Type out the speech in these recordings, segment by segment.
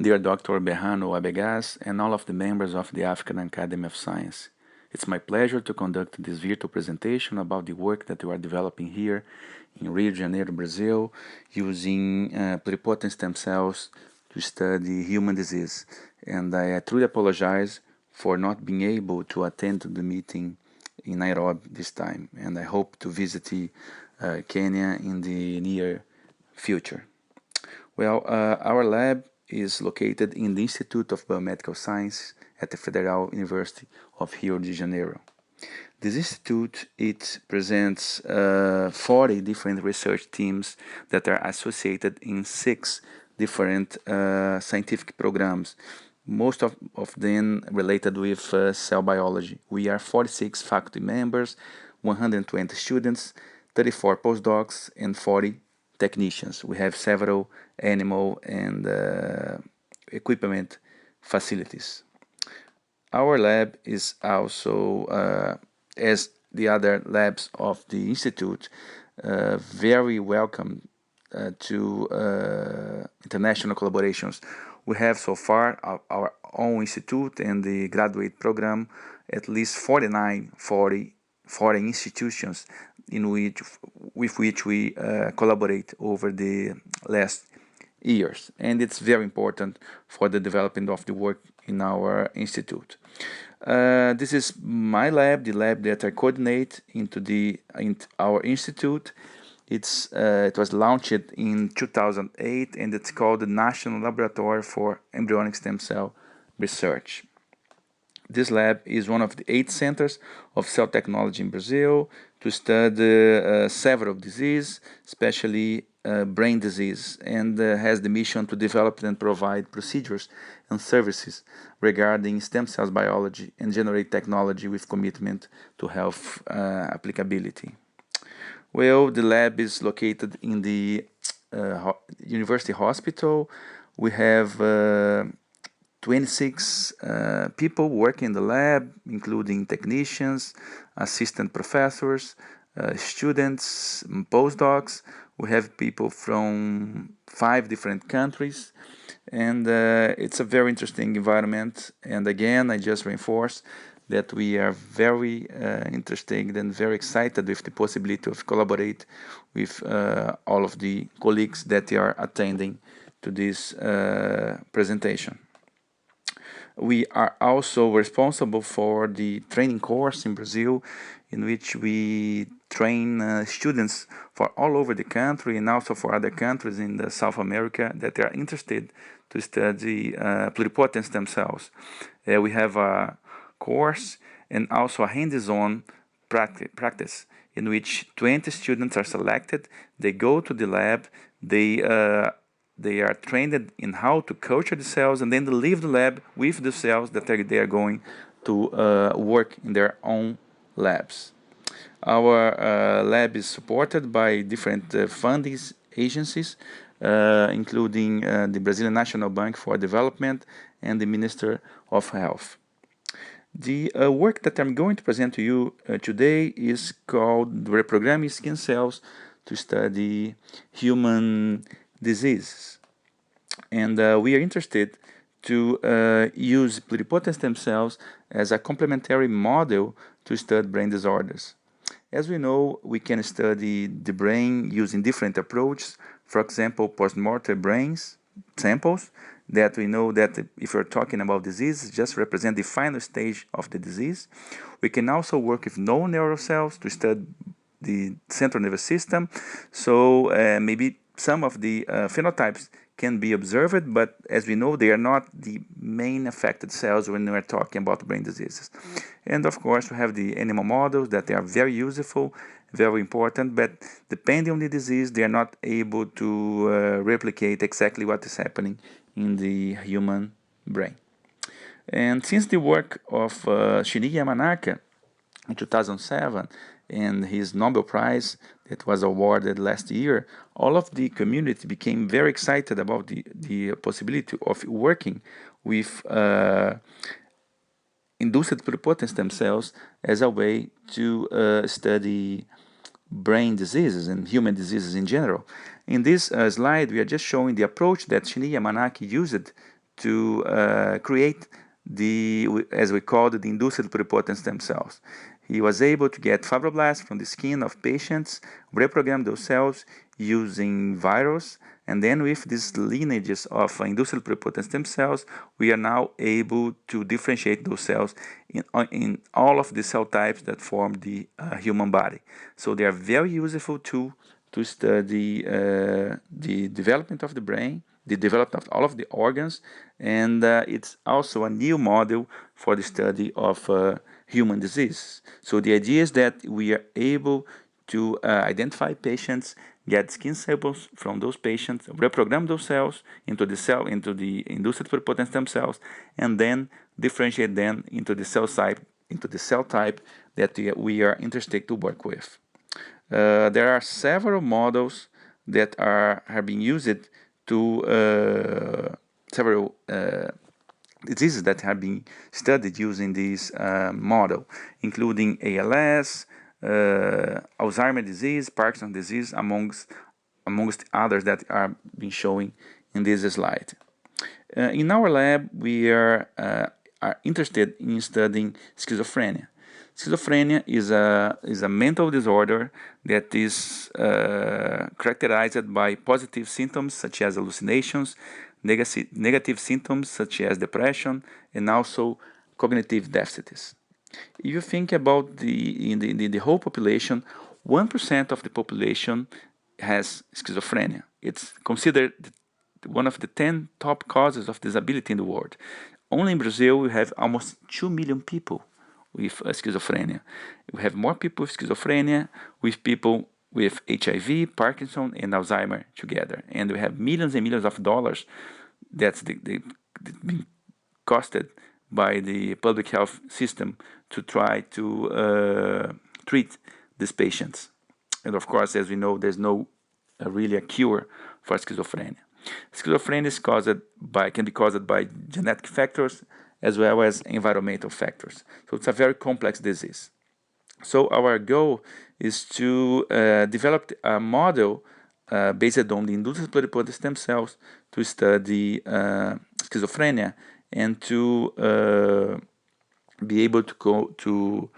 dear Dr. Berrano Abegas, and all of the members of the African Academy of Science. It's my pleasure to conduct this virtual presentation about the work that we are developing here in Rio de Janeiro, Brazil, using pluripotent stem cells to study human disease. And I truly apologize for not being able to attend the meeting in Nairobi this time, and I hope to visit Kenya in the near future. Well, our lab is located in the Institute of Biomedical Science at the Federal University of Rio de Janeiro. This institute, it presents 40 different research teams that are associated in 6 different scientific programs, most of them related with cell biology. We are 46 faculty members, 120 students, 34 postdocs, and 40 technicians. We have several animal and equipment facilities. Our lab is also, as the other labs of the Institute, very welcome to international collaborations. We have so far our own institute and the graduate program at least 40 foreign institutions with which we collaborate over the last years, and it's very important for the development of the work in our institute. This is my lab, the lab that I coordinate into our institute. It was launched in 2008, and it's called the National Laboratory for Embryonic Stem Cell Research. This lab is one of the 8 centers of cell technology in Brazil to study several diseases, especially brain disease, and has the mission to develop and provide procedures and services regarding stem cells biology and generate technology with commitment to health applicability. Well, the lab is located in the University Hospital. We have 26 people working in the lab, including technicians, assistant professors, students, postdocs. We have people from 5 different countries, and it's a very interesting environment. And again, I just reinforce that we are very interested and very excited with the possibility of collaborate with all of the colleagues that are attending to this presentation. We are also responsible for the training course in Brazil, in which we train students for all over the country and also for other countries in South America that are interested to study pluripotent stem cells. We have a course and also a hands-on practice in which 20 students are selected. They go to the lab, they are trained in how to culture the cells, and then they leave the lab with the cells that they are going to work in their own labs. Our lab is supported by different funding agencies, including the Brazilian National Bank for Development and the Minister of Health. The work that I'm going to present to you today is called Reprogramming Skin Cells to Study Human Diseases. And we are interested to use pluripotent stem cells as a complementary model to study brain disorders. As we know, we can study the brain using different approaches. For example, post-mortem brains samples that we know that if we're talking about disease, just represent the final stage of the disease. We can also work with non-neural cells to study the central nervous system. So maybe some of the phenotypes can be observed, but as we know, they are not the main affected cells when we're talking about brain diseases. And of course, we have the animal models that they are very useful, very important, but depending on the disease, they are not able to replicate exactly what is happening in the human brain. And since the work of Shinya Yamanaka in 2007 and his Nobel Prize that was awarded last year, all of the community became very excited about the possibility of working with induced pluripotent stem cells as a way to study brain diseases and human diseases in general. In this slide, we are just showing the approach that Shinya Yamanaki used to create as we called it, the induced pluripotent stem cells. He was able to get fibroblasts from the skin of patients, reprogram those cells using virus, and then with these lineages of induced pluripotent stem cells, we are now able to differentiate those cells in all of the cell types that form the human body. So they are very useful to study the development of the brain, the development of all of the organs, and it's also a new model for the study of human disease. So the idea is that we are able to identify patients, get skin samples from those patients, reprogram those cells into the induced pluripotent stem cells, and then differentiate them into the cell type that we are interested to work with. There are several models that are being used to several diseases that have been studied using this model, including ALS, Alzheimer's disease, Parkinson's disease, amongst others that are being shown in this slide. In our lab, we are interested in studying schizophrenia. Schizophrenia is a mental disorder that is characterized by positive symptoms such as hallucinations, negative symptoms such as depression, and also cognitive deficits. If you think about the whole population, 1% of the population has schizophrenia. It's considered one of the 10 top causes of disability in the world. Only in Brazil, we have almost 2 million people with schizophrenia. We have more people with schizophrenia, with people with HIV, Parkinson, and Alzheimer together. And we have millions and millions of dollars that's being costed by the public health system to try to treat these patients. And of course, as we know, there's no really a cure for schizophrenia. Schizophrenia can be caused by genetic factors as well as environmental factors. So it's a very complex disease. So our goal is to develop a model based on the induced pluripotent stem cells to study schizophrenia and to be able to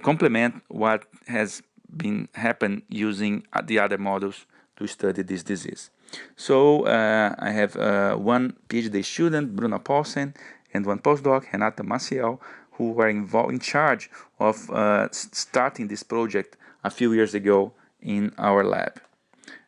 complement what has been happened using the other models to study this disease. So I have one PhD student, Bruna Paulsen, and one postdoc, Renata Maciel, who were in charge of starting this project a few years ago in our lab.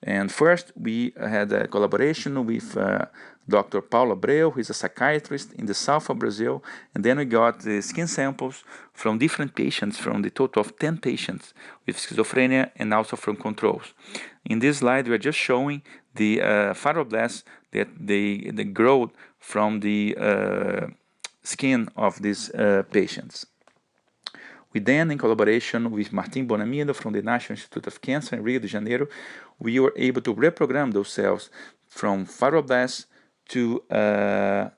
And first, we had a collaboration with Dr. Paulo Abreu, who is a psychiatrist in the south of Brazil, and then we got the skin samples from different patients, from the total of 10 patients with schizophrenia and also from controls. In this slide, we are just showing the fibroblasts that they grow from the skin of these patients. We then, in collaboration with Martim Bonamido from the National Institute of Cancer in Rio de Janeiro, we were able to reprogram those cells from fibroblasts to the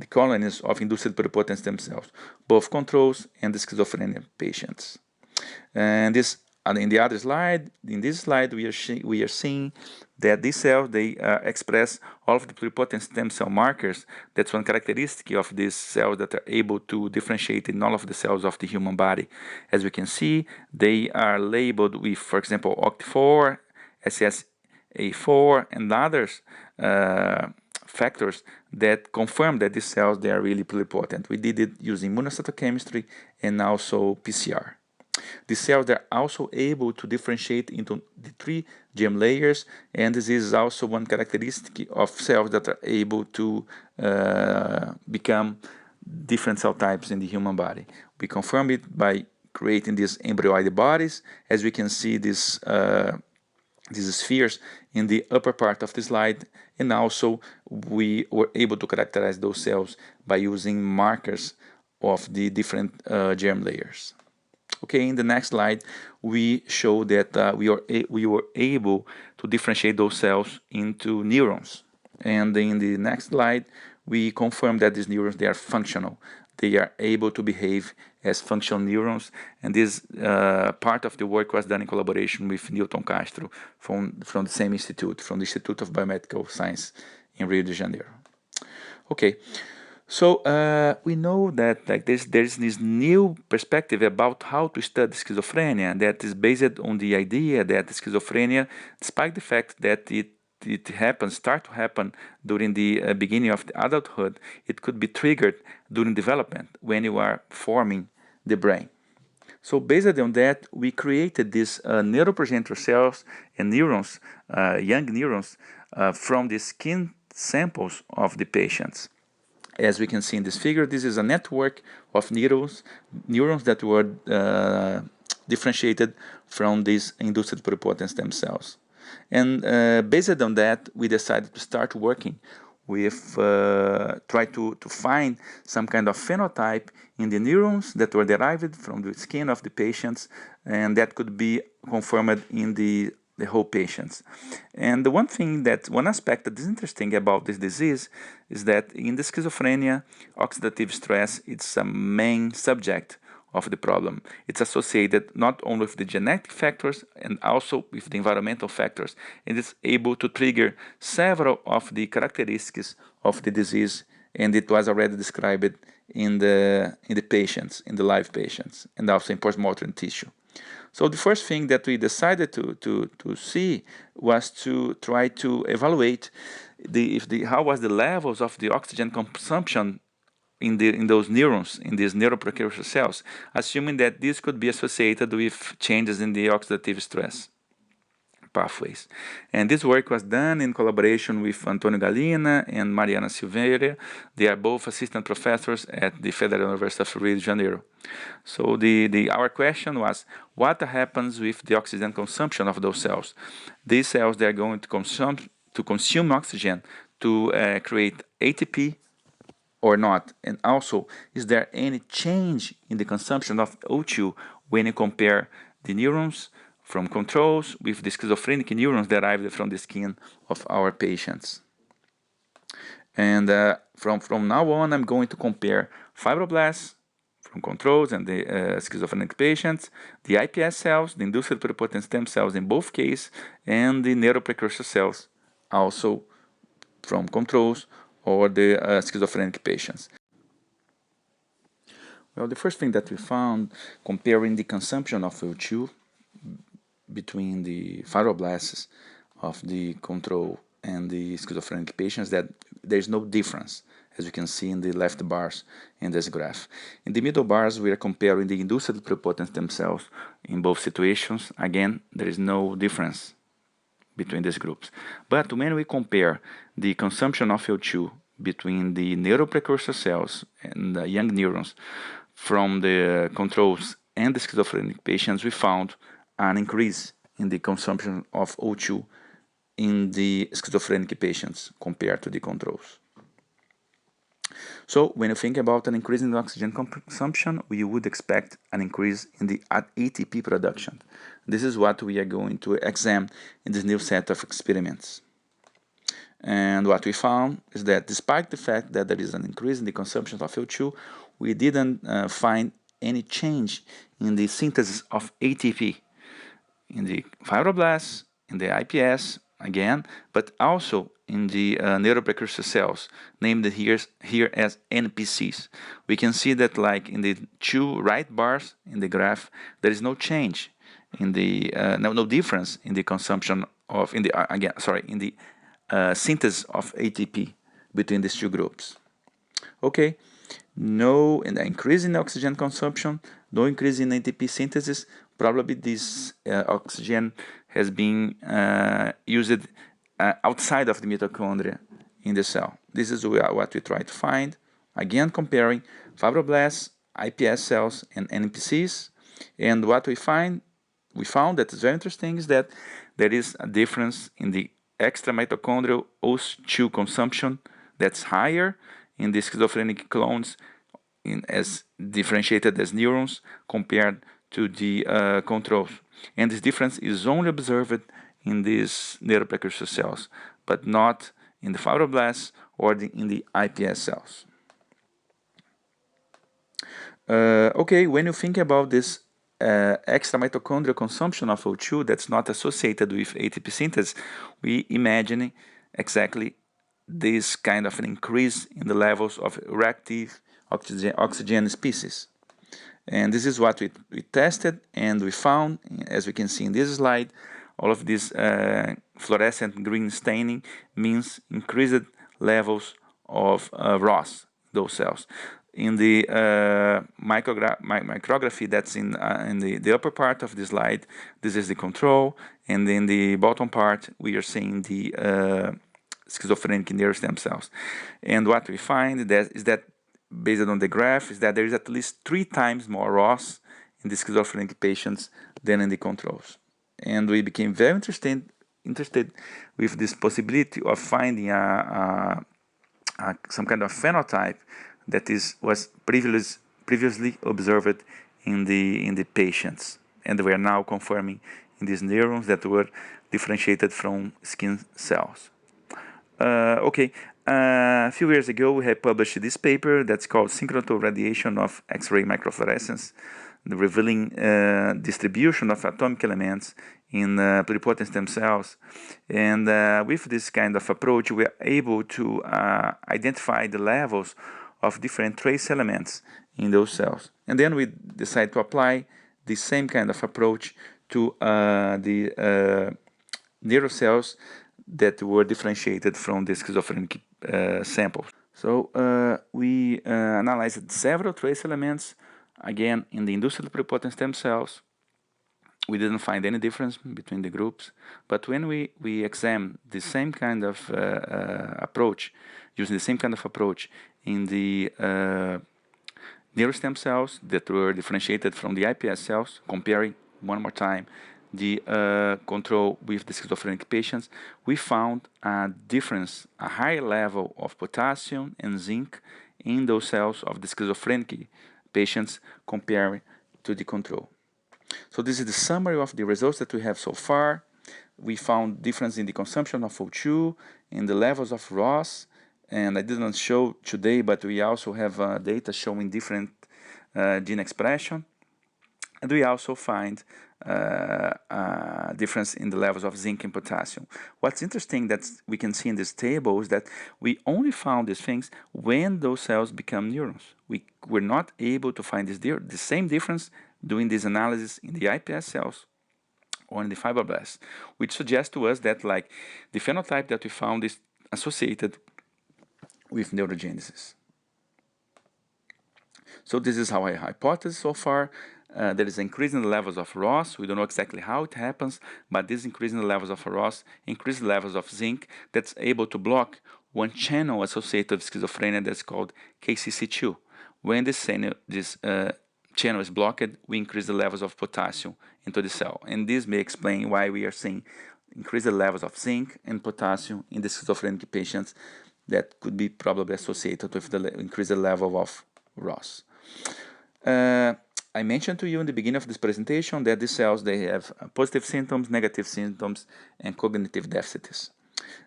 colonies of induced pluripotent stem cells, both controls and the schizophrenia patients. And in the other slide, in this slide, we are seeing that these cells, they express all of the pluripotent stem cell markers. That's one characteristic of these cells that are able to differentiate in all of the cells of the human body. As we can see, they are labeled with, for example, OCT4, SSA4, and others factors that confirm that these cells, they are really pluripotent. We did it using immunocytochemistry and also PCR. The cells are also able to differentiate into the 3 germ layers, and this is also one characteristic of cells that are able to become different cell types in the human body. We confirm it by creating these embryoid bodies. As we can see, these spheres in the upper part of the slide, and also we were able to characterize those cells by using markers of the different germ layers. Okay, in the next slide, we show that we were able to differentiate those cells into neurons. And in the next slide, we confirm that these neurons, they are functional. They are able to behave as functional neurons. And this part of the work was done in collaboration with Newton Castro from the same institute, from the Institute of Biomedical Science in Rio de Janeiro. Okay, so we know that like there's this new perspective about how to study schizophrenia that is based on the idea that schizophrenia, despite the fact that it start to happen during the beginning of the adulthood, it could be triggered during development when you are forming the brain. So based on that, we created these neuroprogenitor cells and neurons, young neurons, from the skin samples of the patients. As we can see in this figure, this is a network of neurons that were differentiated from these induced pluripotent stem cells. And based on that, we decided to start working with try to find some kind of phenotype in the neurons that were derived from the skin of the patients, and that could be confirmed in the whole patients. And the one aspect that is interesting about this disease is that in the schizophrenia, oxidative stress is a main subject of the problem. It's associated not only with the genetic factors and also with the environmental factors, and it's able to trigger several of the characteristics of the disease, and it was already described in the patients, in the live patients, and also in postmortem tissue. So the first thing that we decided to see was to try to evaluate how was the levels of the oxygen consumption in those neurons, in these neuroprecursor cells, assuming that this could be associated with changes in the oxidative stress pathways. And this work was done in collaboration with Antonio Galina and Mariana Silveira. They are both assistant professors at the Federal University of Rio de Janeiro. So our question was, what happens with the oxygen consumption of those cells? These cells, they are going to consume oxygen to create ATP or not? And also, is there any change in the consumption of O2 when you compare the neurons from controls with the schizophrenic neurons derived from the skin of our patients? And from now on, I'm going to compare fibroblasts from controls and the schizophrenic patients, the iPS cells, the induced pluripotent stem cells in both cases, and the neuroprecursor cells also from controls or the schizophrenic patients. Well, the first thing that we found comparing the consumption of O2 between the fibroblasts of the control and the schizophrenic patients, that there's no difference, as you can see in the left bars in this graph. In the middle bars, we are comparing the induced pluripotent stem cells in both situations. Again, there is no difference between these groups. But when we compare the consumption of O2 between the neuroprecursor cells and the young neurons from the controls and the schizophrenic patients, we found an increase in the consumption of O2 in the schizophrenic patients compared to the controls. So when you think about an increase in oxygen consumption, we would expect an increase in the ATP production. This is what we are going to examine in this new set of experiments. And what we found is that despite the fact that there is an increase in the consumption of O2, we didn't find any change in the synthesis of ATP in the fibroblasts, in the iPS, again, but also in the neuroprecursor cells, named here as NPCs. We can see that, like in the two right bars in the graph, there is no change in the no difference in the consumption of in the synthesis of ATP between these two groups. Okay, no increase in oxygen consumption, no increase in ATP synthesis. Probably this oxygen has been used outside of the mitochondria in the cell. This is what we try to find. Again, comparing fibroblasts, iPS cells, and NPCs. And what we found that is very interesting is that there is a difference in the extramitochondrial O2 consumption that's higher in the schizophrenic clones as differentiated as neurons compared to the controls. And this difference is only observed in these neuroprecursor cells, but not in the fibroblasts or in the iPS cells. Okay, when you think about this extramitochondrial consumption of O2 that's not associated with ATP synthesis, we imagine exactly this kind of an increase in the levels of reactive oxygen species. And this is what we tested, and we found, as we can see in this slide, all of this fluorescent green staining means increased levels of ROS, those cells. In the micrography that's in the upper part of the slide, this is the control, and in the bottom part, we are seeing the schizophrenic nerve stem cells. And what we find is that, based on the graph, is that there is at least 3 times more ROS in the schizophrenic patients than in the controls. And we became very interested with this possibility of finding some kind of phenotype that was previously observed in the patients, and we are now confirming in these neurons that were differentiated from skin cells. A few years ago we have published this paper that's called Synchrotron Radiation of X-ray Microfluorescence, revealing distribution of atomic elements in pluripotent stem cells. And with this kind of approach, we are able to identify the levels of different trace elements in those cells. And then we decide to apply the same kind of approach to the neurocells that were differentiated from the schizophrenic samples. So we analyzed several trace elements, again in the inducible pluripotent stem cells. We didn't find any difference between the groups, but when we examined the same kind of approach, using the same kind of approach in the neurostem cells that were differentiated from the iPS cells, comparing one more time the control with the schizophrenic patients, we found a difference, a higher level of potassium and zinc in those cells of the schizophrenic patients compared to the control. So this is the summary of the results that we have so far. We found difference in the consumption of O2, in the levels of ROS, and I didn't show today, but we also have data showing different gene expression. And we also find difference in the levels of zinc and potassium. What's interesting that we can see in this table is that we only found these things when those cells become neurons. We were not able to find the same difference doing this analysis in the iPS cells or in the fibroblasts, which suggests to us that like the phenotype that we found is associated with neurogenesis. So this is our hypothesis so far. There is an increase in the levels of ROS. We don't know exactly how it happens, but this increase in the levels of ROS increases levels of zinc that's able to block one channel associated with schizophrenia that's called KCC2. When this channel is blocked, we increase the levels of potassium into the cell. And this may explain why we are seeing increased levels of zinc and potassium in the schizophrenic patients that could be probably associated with the increased level of ROS. I mentioned to you in the beginning of this presentation that these cells, they have positive symptoms, negative symptoms, and cognitive deficits.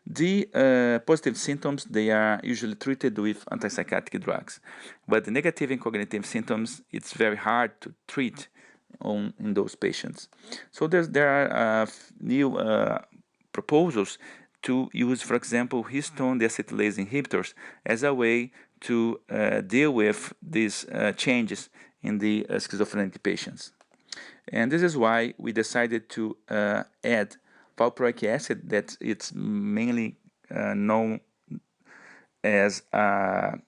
The positive symptoms, they are usually treated with antipsychotic drugs, but the negative and cognitive symptoms, it's very hard to treat in those patients. So there are new proposals to use, for example, histone deacetylase inhibitors as a way to deal with these changes in the schizophrenic patients. And this is why we decided to add valproic acid, that it's mainly known as a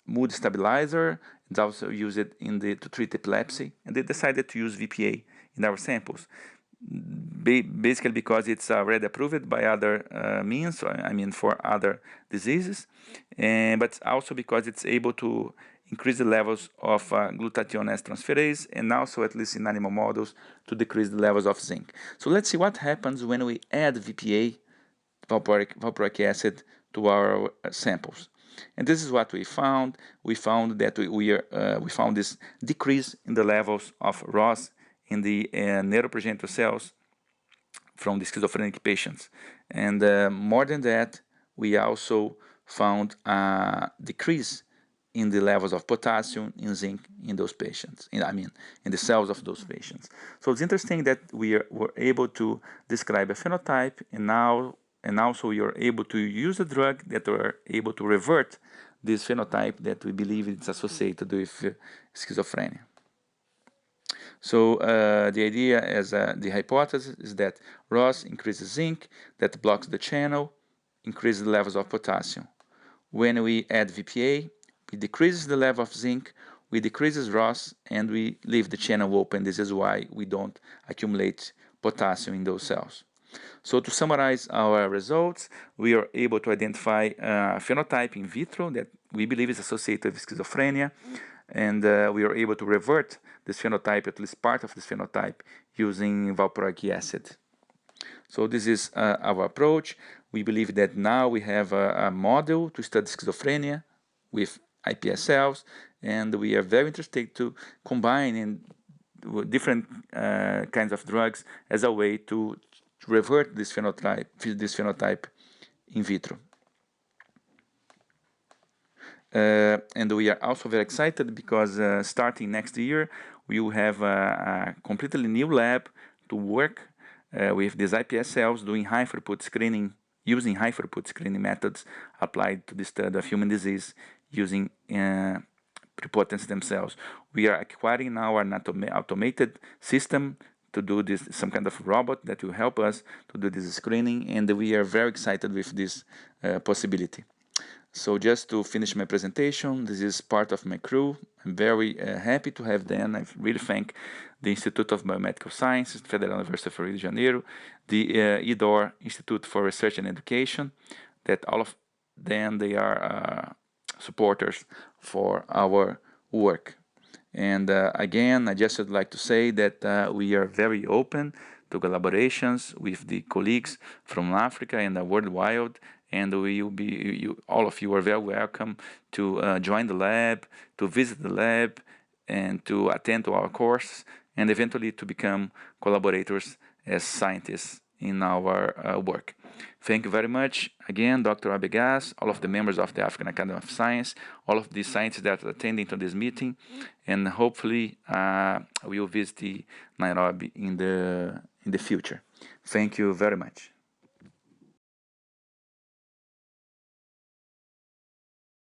mood stabilizer. It's also used to treat epilepsy, and they decided to use VPA in our samples. Basically because it's already approved by other means, I mean for other diseases, but also because it's able to increase the levels of glutathione S transferase, and also, at least in animal models, to decrease the levels of zinc. So let's see what happens when we add VPA, valproic acid, to our samples. And this is what we found. We found that we found this decrease in the levels of ROS in the neuroprogenitor cells from the schizophrenic patients. And more than that, we also found a decrease in the levels of potassium and zinc in those patients, in the cells of those patients. So it's interesting that we were able to describe a phenotype and now and also you're able to use a drug that are able to revert this phenotype that we believe is associated with schizophrenia. So the idea as the hypothesis is that ROS increases zinc, that blocks the channel, increases the levels of potassium. When we add VPA, we decreases the level of zinc, we decreases ROS, and we leave the channel open. This is why we don't accumulate potassium in those cells. So to summarize our results, we are able to identify a phenotype in vitro that we believe is associated with schizophrenia, and we are able to revert this phenotype, at least part of this phenotype, using valproic acid. So this is our approach. We believe that now we have a model to study schizophrenia with iPS cells, and we are very interested to combine in different kinds of drugs as a way to revert this phenotype in vitro. And we are also very excited because starting next year, we will have a completely new lab to work with these iPS cells doing high throughput screening, using high throughput screening methods applied to the study of human disease using pluripotent stem cells. We are acquiring now an automated system to do this, some kind of robot that will help us to do this screening, and we are very excited with this possibility. So just to finish my presentation, this is part of my crew. I'm very happy to have them. I really thank the Institute of Biomedical Sciences, Federal University of Rio de Janeiro, the IDOR, Institute for Research and Education, that all of them, they are supporters for our work. And again, I just would like to say that we are very open to collaborations with the colleagues from Africa and worldwide, and we will be, all of you are very welcome to join the lab, to visit the lab, and to attend to our course, and eventually to become collaborators as scientists in our work. Thank you very much. Again, Dr. Abegas, all of the members of the African Academy of Science, all of the scientists that are attending to this meeting, and hopefully we will visit Nairobi in the future. Thank you very much.